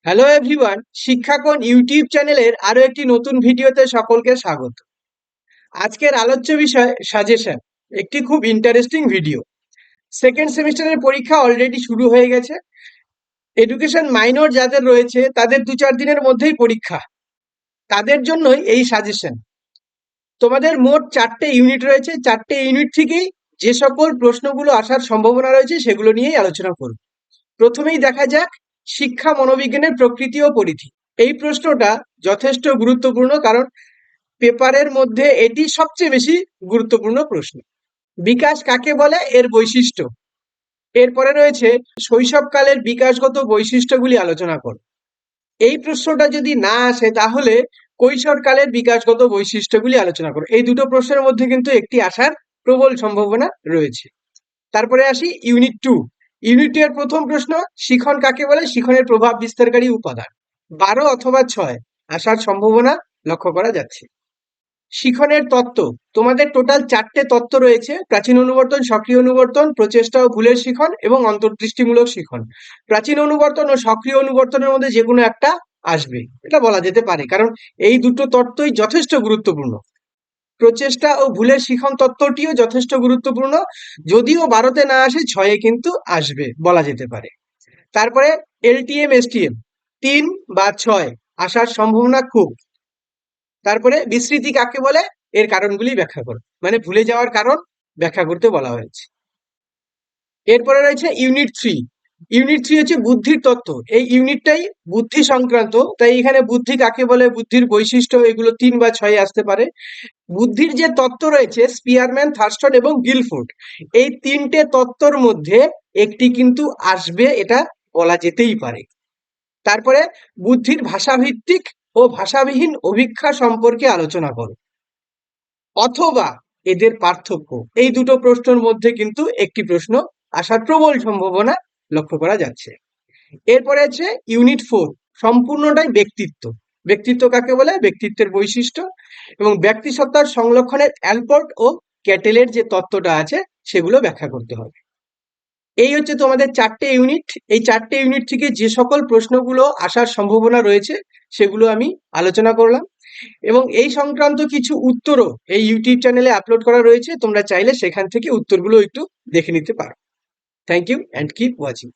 Hello everyone, শিক্ষাকোণ YouTube চ্যানেলের আরো একটি নতুন ভিডিওতে সকলকে স্বাগত। আজকের আলোচ্য বিষয় সাজেশন। একটি খুব ইন্টারেস্টিং ভিডিও। সেকেন্ড সেমিস্টারের পরীক্ষা অলরেডি শুরু হয়ে গেছে। এডুকেশন মাইনর যাদের রয়েছে তাদের 2-4 দিনের মধ্যেই পরীক্ষা। তাদের জন্যই এই সাজেশন। তোমাদের মোট 4টে ইউনিট রয়েছে। 4টে ইউনিট থেকেই যে সকল প্রশ্নগুলো আসার সম্ভাবনা রয়েছে সেগুলো নিয়েই আলোচনা করব। প্রথমেই দেখা যাক শিক্ষা মনোবিজ্ঞানের প্রকৃতি ও পরিধি। এই প্রশ্নটা যথেষ্ট গুরুত্বপূর্ণ, কারণ পেপারের মধ্যে এটি সবচেয়ে বেশি গুরুত্বপূর্ণ প্রশ্ন। বিকাশ কাকে বলে, এর বৈশিষ্ট্য। এরপরে রয়েছে শৈশবকালের বিকাশগত বৈশিষ্ট্যগুলি আলোচনা করো। এই প্রশ্নটা যদি না আসে তাহলে কৈশোরকালের বিকাশগত বৈশিষ্ট্যগুলি আলোচনা করো। এই দুটো প্রশ্নের মধ্যে কিন্তু একটি আসার প্রবল সম্ভাবনা রয়েছে। তারপরে আসি ইউনিট 2। ইউনিট 2 এর প্রথম প্রশ্ন, শিখন কাকে বলে, শিখনের প্রভাব বিস্তারকারী উপাদান। 12 অথবা 6 আসার সম্ভাবনা লক্ষ্য করা যাচ্ছে। শিখনের তত্ত্ব, তোমাদের টোটাল 4টে তত্ত্ব রয়েছে: প্রাচীন অনুবর্তন, সক্রিয় অনুবর্তন, প্রচেষ্টা ও ভুলের শিখন এবং অন্তর্দৃষ্টিমূলক শিখন। প্রাচীন অনুবর্তন ও সক্রিয় অনুবর্তনের মধ্যে যে কোনো একটা আসবে, এটা বলা যেতে পারে, কারণ এই দুটো তত্ত্বই যথেষ্ট গুরুত্বপূর্ণ। প্রচেষ্টা ও ভুলের শিখন তত্ত্বটিও যথেষ্ট গুরুত্বপূর্ণ, যদিও 12তে না আসে 6-এ কিন্তু আসবে বলা যেতে পারে। তারপরে এলটিএম এসটিএম 3 বা 6 আসার সম্ভাবনা খুব। তারপরে বিস্মৃতি কাকে বলে, এর কারণগুলি ব্যাখ্যা করো, মানে ভুলে যাওয়ার কারণ ব্যাখ্যা করতে বলা হয়েছে। এরপরে রয়েছে ইউনিট 3। ইউনিট 3 হচ্ছে বুদ্ধির তত্ত্ব। এই ইউনিটটাই বুদ্ধি সংক্রান্ত, তাই এখানে বুদ্ধি কাকে বলে, বুদ্ধির বৈশিষ্ট্য, এগুলো 3 বা 6 আসতে পারে। বুদ্ধির যে তত্ত্ব রয়েছে স্পিয়ারম্যান, থার্স্টন এবং গিলফোর্ড, এই 3টে তত্ত্বর মধ্যে একটি কিন্তু আসবে, এটা বলা যেতেই পারে। তারপরে বুদ্ধির ভাষাভিত্তিক ও ভাষাবিহীন অভিক্ষা সম্পর্কে আলোচনা করো, অথবা এদের পার্থক্য। এই দুটো প্রশ্নের মধ্যে কিন্তু একটি প্রশ্ন আসার প্রবল সম্ভাবনা লক্ষ্য করা যাচ্ছে। এরপরে আছে ইউনিট 4, সম্পূর্ণটাই ব্যক্তিত্ব। ব্যক্তিত্ব কাকে বলে, ব্যক্তিত্বের বৈশিষ্ট্য এবং ব্যক্তিসত্তার সংরক্ষণের অ্যালপোর্ট ও ক্যাটেলের যে তত্ত্বটা আছে সেগুলো ব্যাখ্যা করতে হবে। এই হচ্ছে তোমাদের 4টে ইউনিট। এই 4টে ইউনিট থেকে যে সকল প্রশ্নগুলো আসার সম্ভাবনা রয়েছে সেগুলো আমি আলোচনা করলাম, এবং এই সংক্রান্ত কিছু উত্তরও এই ইউটিউব চ্যানেলে আপলোড করা রয়েছে। তোমরা চাইলে সেখান থেকে উত্তরগুলো একটু দেখে নিতে পারো। Thank you and keep watching.